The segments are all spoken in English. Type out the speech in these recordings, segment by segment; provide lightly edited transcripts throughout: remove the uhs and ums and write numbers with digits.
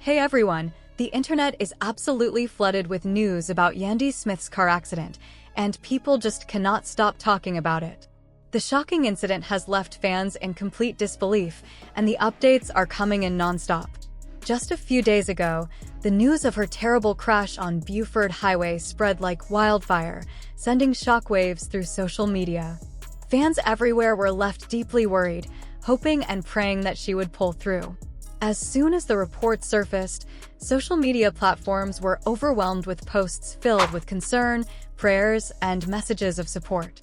Hey everyone, the internet is absolutely flooded with news about Yandy Smith's car accident, and people just cannot stop talking about it. The shocking incident has left fans in complete disbelief, and the updates are coming in nonstop. Just a few days ago, the news of her terrible crash on Beaufort Highway spread like wildfire, sending shockwaves through social media. Fans everywhere were left deeply worried, hoping and praying that she would pull through. As soon as the report surfaced, social media platforms were overwhelmed with posts filled with concern, prayers, and messages of support.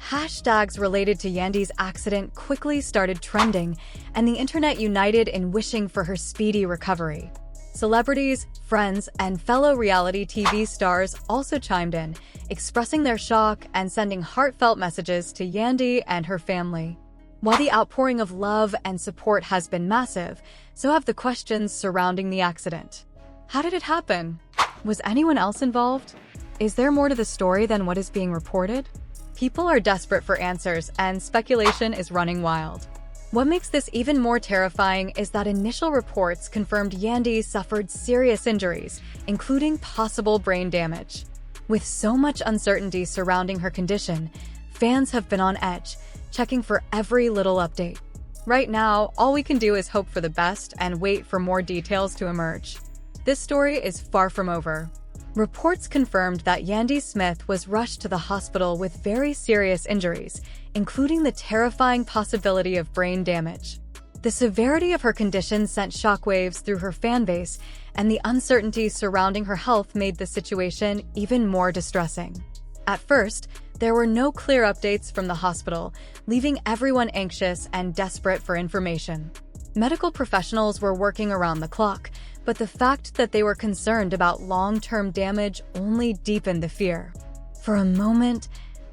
Hashtags related to Yandy's accident quickly started trending, and the internet united in wishing for her speedy recovery. Celebrities, friends, and fellow reality TV stars also chimed in, expressing their shock and sending heartfelt messages to Yandy and her family. While the outpouring of love and support has been massive, so have the questions surrounding the accident. How did it happen? Was anyone else involved? Is there more to the story than what is being reported? People are desperate for answers, and speculation is running wild. What makes this even more terrifying is that initial reports confirmed Yandy suffered serious injuries, including possible brain damage. With so much uncertainty surrounding her condition, fans have been on edge, checking for every little update. Right now, all we can do is hope for the best and wait for more details to emerge. This story is far from over. Reports confirmed that Yandy Smith was rushed to the hospital with very serious injuries, including the terrifying possibility of brain damage. The severity of her condition sent shockwaves through her fan base, and the uncertainty surrounding her health made the situation even more distressing. At first, there were no clear updates from the hospital, leaving everyone anxious and desperate for information. Medical professionals were working around the clock, but the fact that they were concerned about long-term damage only deepened the fear. For a moment,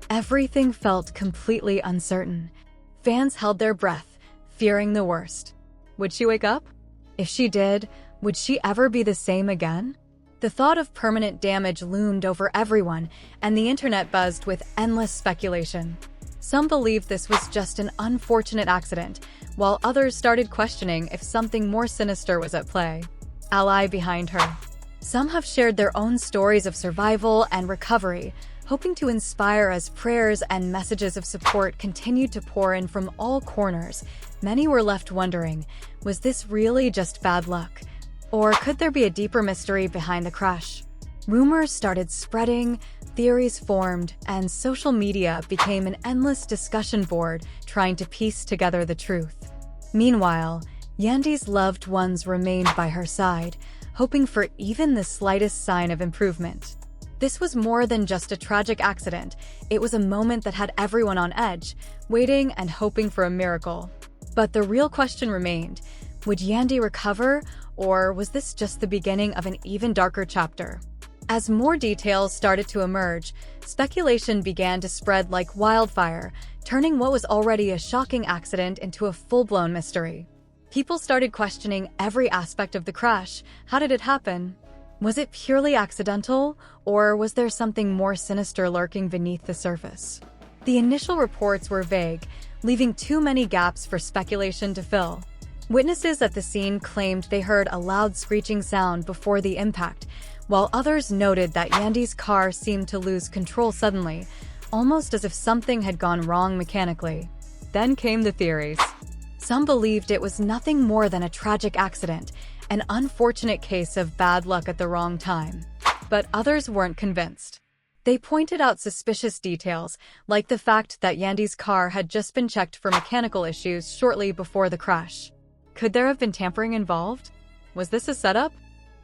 everything felt completely uncertain. Fans held their breath, fearing the worst. Would she wake up? If she did, would she ever be the same again? The thought of permanent damage loomed over everyone, and the internet buzzed with endless speculation. Some believed this was just an unfortunate accident, while others started questioning if something more sinister was at play. Ally behind her. Some have shared their own stories of survival and recovery, hoping to inspire as prayers and messages of support continued to pour in from all corners. Many were left wondering, was this really just bad luck? Or could there be a deeper mystery behind the crash? Rumors started spreading, theories formed, and social media became an endless discussion board trying to piece together the truth. Meanwhile, Yandy's loved ones remained by her side, hoping for even the slightest sign of improvement. This was more than just a tragic accident. It was a moment that had everyone on edge, waiting and hoping for a miracle. But the real question remained, would Yandy recover, or was this just the beginning of an even darker chapter? As more details started to emerge, speculation began to spread like wildfire, turning what was already a shocking accident into a full-blown mystery. People started questioning every aspect of the crash. How did it happen? Was it purely accidental, or was there something more sinister lurking beneath the surface? The initial reports were vague, leaving too many gaps for speculation to fill. Witnesses at the scene claimed they heard a loud screeching sound before the impact, while others noted that Yandy's car seemed to lose control suddenly, almost as if something had gone wrong mechanically. Then came the theories. Some believed it was nothing more than a tragic accident, an unfortunate case of bad luck at the wrong time. But others weren't convinced. They pointed out suspicious details, like the fact that Yandy's car had just been checked for mechanical issues shortly before the crash. Could there have been tampering involved? Was this a setup?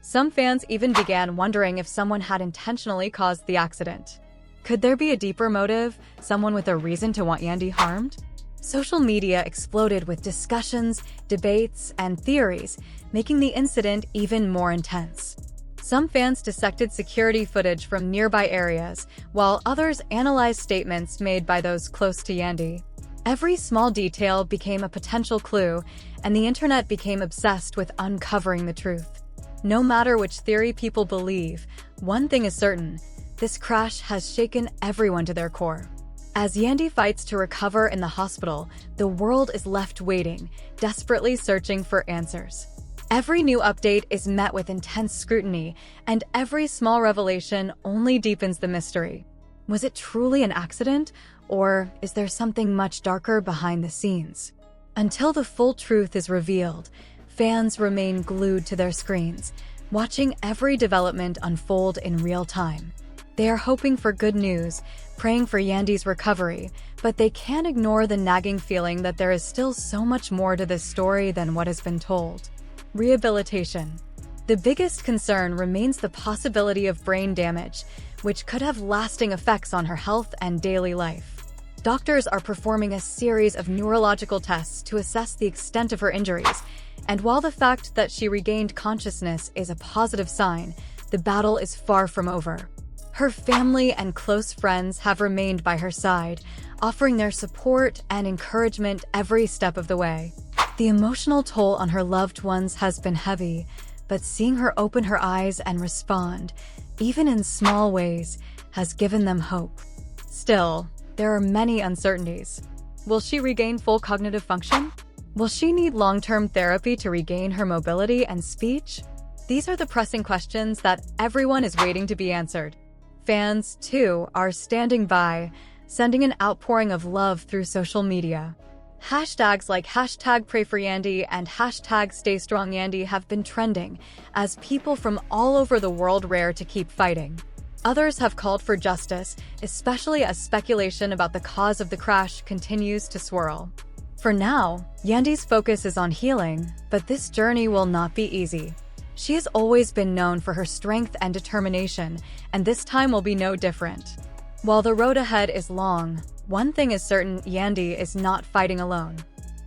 Some fans even began wondering if someone had intentionally caused the accident. Could there be a deeper motive, someone with a reason to want Yandy harmed? Social media exploded with discussions, debates, and theories, making the incident even more intense. Some fans dissected security footage from nearby areas, while others analyzed statements made by those close to Yandy. Every small detail became a potential clue, and the internet became obsessed with uncovering the truth. No matter which theory people believe, one thing is certain: this crash has shaken everyone to their core. As Yandy fights to recover in the hospital, the world is left waiting, desperately searching for answers. Every new update is met with intense scrutiny, and every small revelation only deepens the mystery. Was it truly an accident, or is there something much darker behind the scenes? Until the full truth is revealed, fans remain glued to their screens, watching every development unfold in real time. They are hoping for good news, praying for Yandy's recovery, but they can't ignore the nagging feeling that there is still so much more to this story than what has been told. Rehabilitation. The biggest concern remains the possibility of brain damage, which could have lasting effects on her health and daily life. Doctors are performing a series of neurological tests to assess the extent of her injuries, and while the fact that she regained consciousness is a positive sign, the battle is far from over. Her family and close friends have remained by her side, offering their support and encouragement every step of the way. The emotional toll on her loved ones has been heavy, but seeing her open her eyes and respond, even in small ways, has given them hope. Still, there are many uncertainties. Will she regain full cognitive function? Will she need long-term therapy to regain her mobility and speech? These are the pressing questions that everyone is waiting to be answered. Fans, too, are standing by, sending an outpouring of love through social media. Hashtags like #PrayForYandy and #StayStrongYandy have been trending as people from all over the world rare to keep fighting. Others have called for justice, especially as speculation about the cause of the crash continues to swirl. For now, Yandy's focus is on healing, but this journey will not be easy. She has always been known for her strength and determination, and this time will be no different. While the road ahead is long, one thing is certain: Yandy is not fighting alone.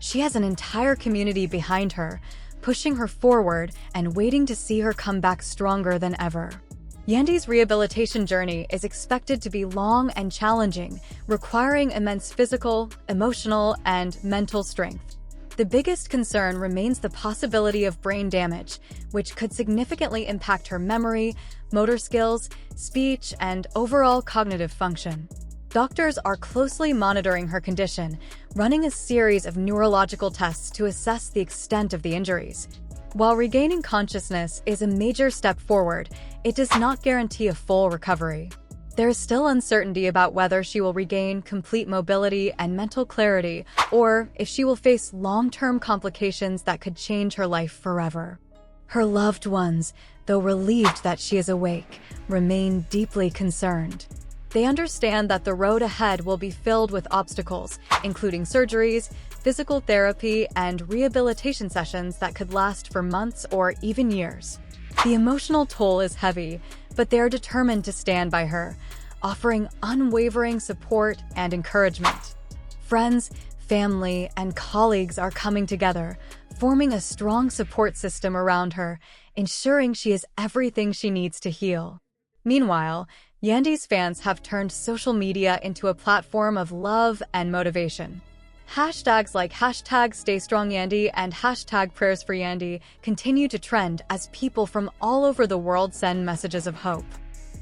She has an entire community behind her, pushing her forward and waiting to see her come back stronger than ever. Yandy's rehabilitation journey is expected to be long and challenging, requiring immense physical, emotional, and mental strength. The biggest concern remains the possibility of brain damage, which could significantly impact her memory, motor skills, speech, and overall cognitive function. Doctors are closely monitoring her condition, running a series of neurological tests to assess the extent of the injuries. While regaining consciousness is a major step forward, it does not guarantee a full recovery. There is still uncertainty about whether she will regain complete mobility and mental clarity, or if she will face long-term complications that could change her life forever. Her loved ones, though relieved that she is awake, remain deeply concerned. They understand that the road ahead will be filled with obstacles, including surgeries, physical therapy, and rehabilitation sessions that could last for months or even years. The emotional toll is heavy, but they are determined to stand by her, offering unwavering support and encouragement. Friends, family, and colleagues are coming together, forming a strong support system around her, ensuring she is everything she needs to heal. Meanwhile, Yandy's fans have turned social media into a platform of love and motivation. Hashtags like #StayStrongYandy and #PrayerForYandy continue to trend as people from all over the world send messages of hope.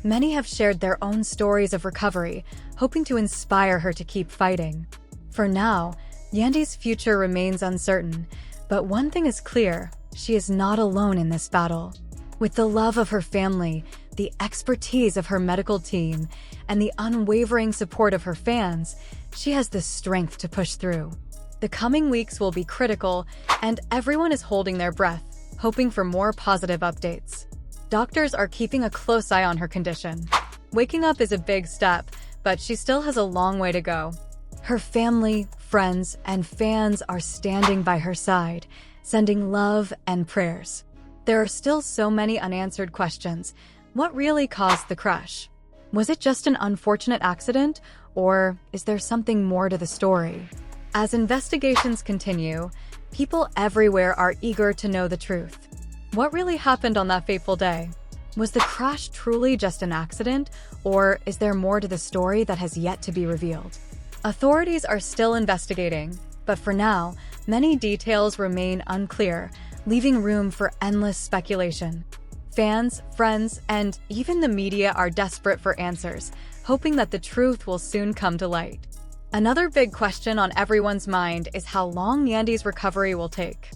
Many have shared their own stories of recovery, hoping to inspire her to keep fighting. For now, Yandy's future remains uncertain, but one thing is clear: she is not alone in this battle. With the love of her family, the expertise of her medical team, and the unwavering support of her fans, she has the strength to push through. The coming weeks will be critical, and everyone is holding their breath, hoping for more positive updates. Doctors are keeping a close eye on her condition. Waking up is a big step, but she still has a long way to go. Her family, friends, and fans are standing by her side, sending love and prayers. There are still so many unanswered questions. What really caused the crash? Was it just an unfortunate accident, or is there something more to the story? As investigations continue, people everywhere are eager to know the truth. What really happened on that fateful day? Was the crash truly just an accident, or is there more to the story that has yet to be revealed? Authorities are still investigating, but for now, many details remain unclear, leaving room for endless speculation. Fans, friends, and even the media are desperate for answers, hoping that the truth will soon come to light. Another big question on everyone's mind is how long Yandy's recovery will take.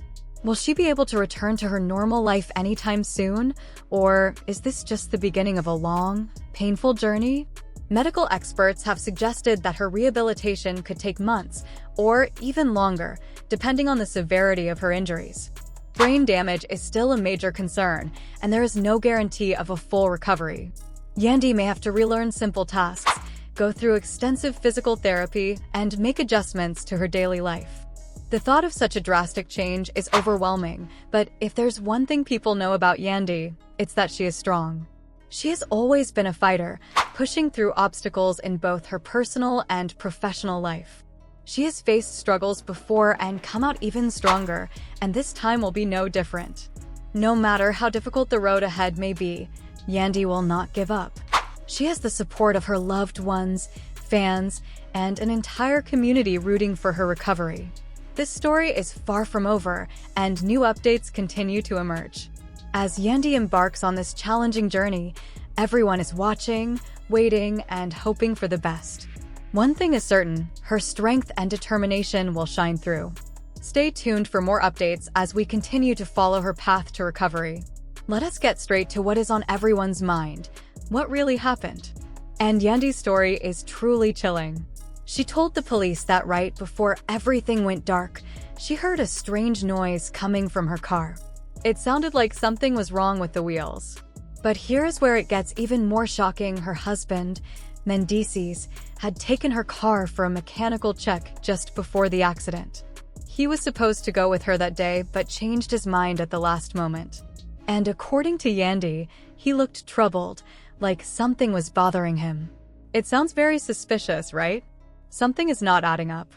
Will she be able to return to her normal life anytime soon? Or is this just the beginning of a long, painful journey? Medical experts have suggested that her rehabilitation could take months, or even longer, depending on the severity of her injuries. Brain damage is still a major concern, and there is no guarantee of a full recovery. Yandy may have to relearn simple tasks, go through extensive physical therapy, and make adjustments to her daily life. The thought of such a drastic change is overwhelming, but if there's one thing people know about Yandy, it's that she is strong. She has always been a fighter, pushing through obstacles in both her personal and professional life. She has faced struggles before and come out even stronger, and this time will be no different. No matter how difficult the road ahead may be, Yandy will not give up. She has the support of her loved ones, fans, and an entire community rooting for her recovery. This story is far from over, and new updates continue to emerge. As Yandy embarks on this challenging journey, everyone is watching, waiting, and hoping for the best. One thing is certain, her strength and determination will shine through. Stay tuned for more updates as we continue to follow her path to recovery. Let us get straight to what is on everyone's mind. What really happened? And Yandy's story is truly chilling. She told the police that right before everything went dark, she heard a strange noise coming from her car. It sounded like something was wrong with the wheels. But here's where it gets even more shocking. Her husband, Mendeecees, had taken her car for a mechanical check just before the accident. He was supposed to go with her that day, but changed his mind at the last moment. And according to Yandy, he looked troubled, like something was bothering him. It sounds very suspicious, right? Something is not adding up.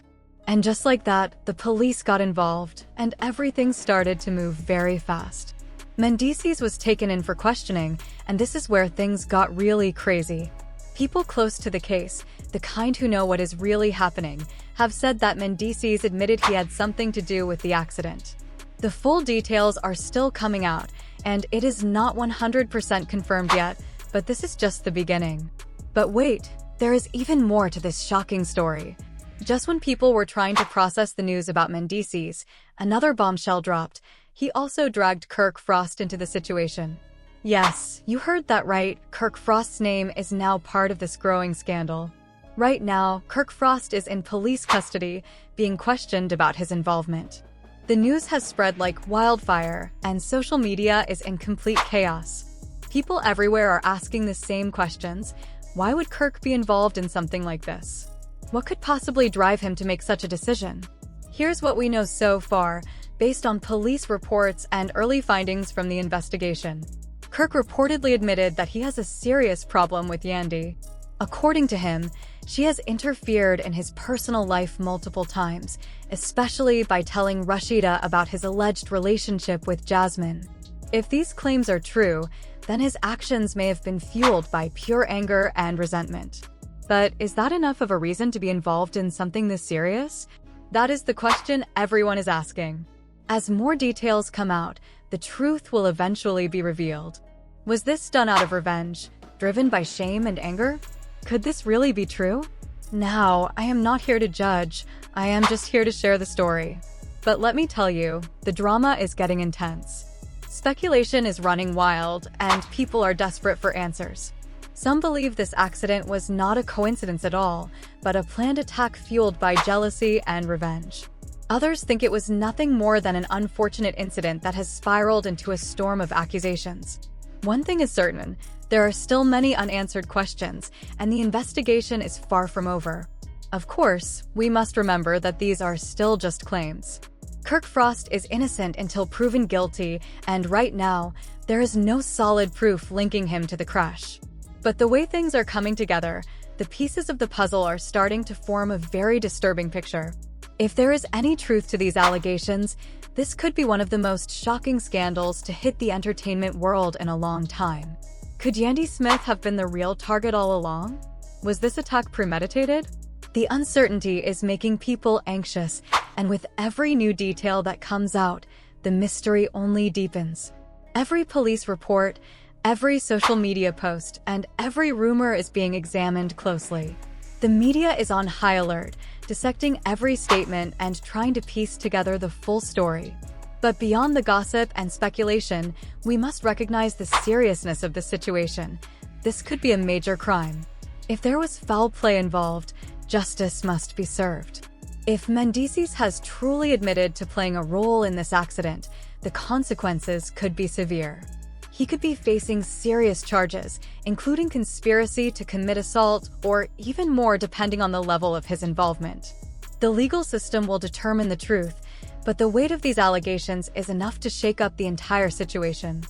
And just like that, the police got involved, and everything started to move very fast. Mendeecees was taken in for questioning, and this is where things got really crazy. People close to the case, the kind who know what is really happening, have said that Mendeecees admitted he had something to do with the accident. The full details are still coming out, and it is not 100% confirmed yet, but this is just the beginning. But wait, there is even more to this shocking story. Just when people were trying to process the news about Mendeecees, another bombshell dropped. He also dragged Kirk Frost into the situation. Yes, you heard that right. Kirk Frost's name is now part of this growing scandal. Right now, Kirk Frost is in police custody, being questioned about his involvement. The news has spread like wildfire, and social media is in complete chaos. People everywhere are asking the same questions. Why would Kirk be involved in something like this? What could possibly drive him to make such a decision? Here's what we know so far, based on police reports and early findings from the investigation. Kirk reportedly admitted that he has a serious problem with Yandy. According to him, she has interfered in his personal life multiple times, especially by telling Rashida about his alleged relationship with Jasmine. If these claims are true, then his actions may have been fueled by pure anger and resentment. But is that enough of a reason to be involved in something this serious? That is the question everyone is asking. As more details come out, the truth will eventually be revealed. Was this done out of revenge, driven by shame and anger? Could this really be true? Now, I am not here to judge, I am just here to share the story. But let me tell you, the drama is getting intense. Speculation is running wild, and people are desperate for answers. Some believe this accident was not a coincidence at all, but a planned attack fueled by jealousy and revenge. Others think it was nothing more than an unfortunate incident that has spiraled into a storm of accusations. One thing is certain, there are still many unanswered questions, and the investigation is far from over. Of course, we must remember that these are still just claims. Kirk Frost is innocent until proven guilty, and right now, there is no solid proof linking him to the crash. But the way things are coming together, the pieces of the puzzle are starting to form a very disturbing picture. If there is any truth to these allegations, this could be one of the most shocking scandals to hit the entertainment world in a long time. Could Yandy Smith have been the real target all along? Was this attack premeditated? The uncertainty is making people anxious, and with every new detail that comes out, the mystery only deepens. Every police report, every social media post, and every rumor is being examined closely. The media is on high alert, dissecting every statement and trying to piece together the full story. But beyond the gossip and speculation, we must recognize the seriousness of the situation. This could be a major crime. If there was foul play involved, justice must be served. If Mendeecees has truly admitted to playing a role in this accident, the consequences could be severe. He could be facing serious charges, including conspiracy to commit assault or even more depending on the level of his involvement. The legal system will determine the truth, but the weight of these allegations is enough to shake up the entire situation.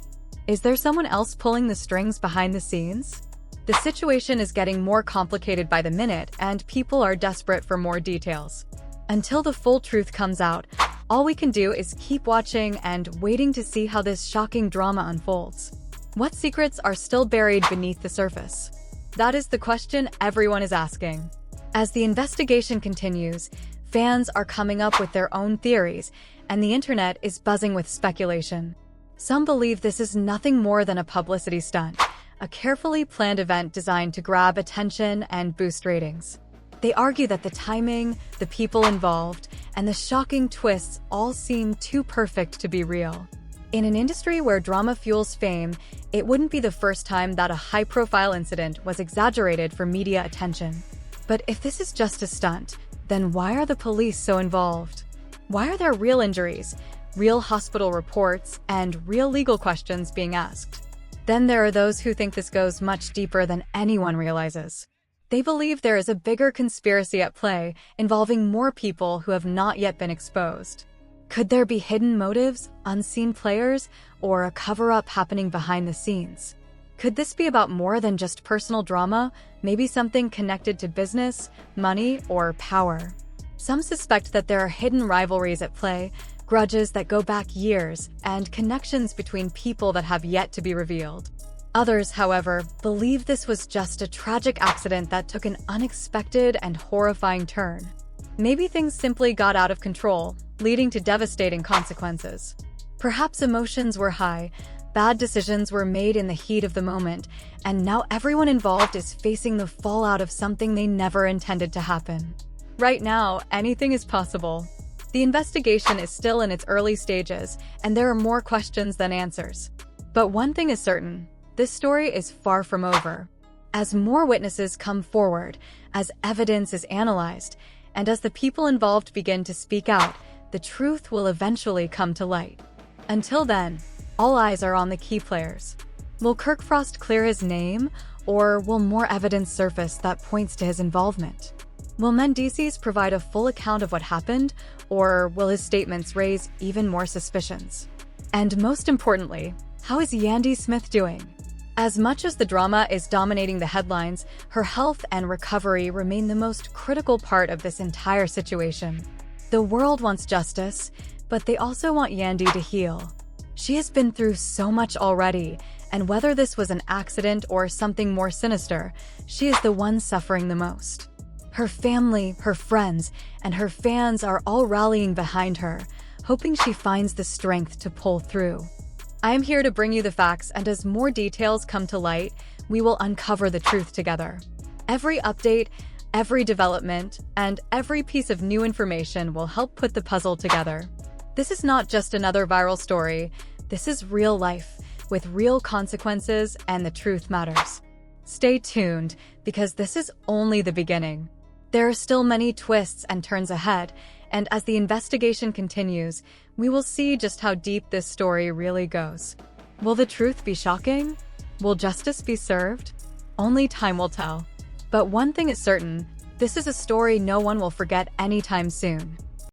Is there someone else pulling the strings behind the scenes? The situation is getting more complicated by the minute, and people are desperate for more details. Until the full truth comes out, all we can do is keep watching and waiting to see how this shocking drama unfolds. What secrets are still buried beneath the surface? That is the question everyone is asking. As the investigation continues, fans are coming up with their own theories, and the internet is buzzing with speculation. Some believe this is nothing more than a publicity stunt, a carefully planned event designed to grab attention and boost ratings. They argue that the timing, the people involved, and the shocking twists all seem too perfect to be real. In an industry where drama fuels fame, it wouldn't be the first time that a high-profile incident was exaggerated for media attention. But if this is just a stunt, then why are the police so involved? Why are there real injuries, real hospital reports, and real legal questions being asked? Then there are those who think this goes much deeper than anyone realizes. They believe there is a bigger conspiracy at play involving more people who have not yet been exposed. Could there be hidden motives, unseen players, or a cover-up happening behind the scenes? Could this be about more than just personal drama, maybe something connected to business, money, or power? Some suspect that there are hidden rivalries at play, grudges that go back years, and connections between people that have yet to be revealed. Others, however, believe this was just a tragic accident that took an unexpected and horrifying turn. Maybe things simply got out of control, leading to devastating consequences. Perhaps emotions were high, bad decisions were made in the heat of the moment, and now everyone involved is facing the fallout of something they never intended to happen. Right now, anything is possible. The investigation is still in its early stages, and there are more questions than answers. But one thing is certain. This story is far from over. As more witnesses come forward, as evidence is analyzed, and as the people involved begin to speak out, the truth will eventually come to light. Until then, all eyes are on the key players. Will Kirk Frost clear his name, or will more evidence surface that points to his involvement? Will Mendeecees provide a full account of what happened, or will his statements raise even more suspicions? And most importantly, how is Yandy Smith doing? As much as the drama is dominating the headlines, her health and recovery remain the most critical part of this entire situation. The world wants justice, but they also want Yandy to heal. She has been through so much already, and whether this was an accident or something more sinister, she is the one suffering the most. Her family, her friends, and her fans are all rallying behind her, hoping she finds the strength to pull through. I am here to bring you the facts, and as more details come to light, we will uncover the truth together. Every update, every development, and every piece of new information will help put the puzzle together. This is not just another viral story. This is real life, with real consequences, and the truth matters. Stay tuned, because this is only the beginning. There are still many twists and turns ahead, and as the investigation continues, we will see just how deep this story really goes. Will the truth be shocking? Will justice be served? Only time will tell. But one thing is certain, this is a story no one will forget anytime soon.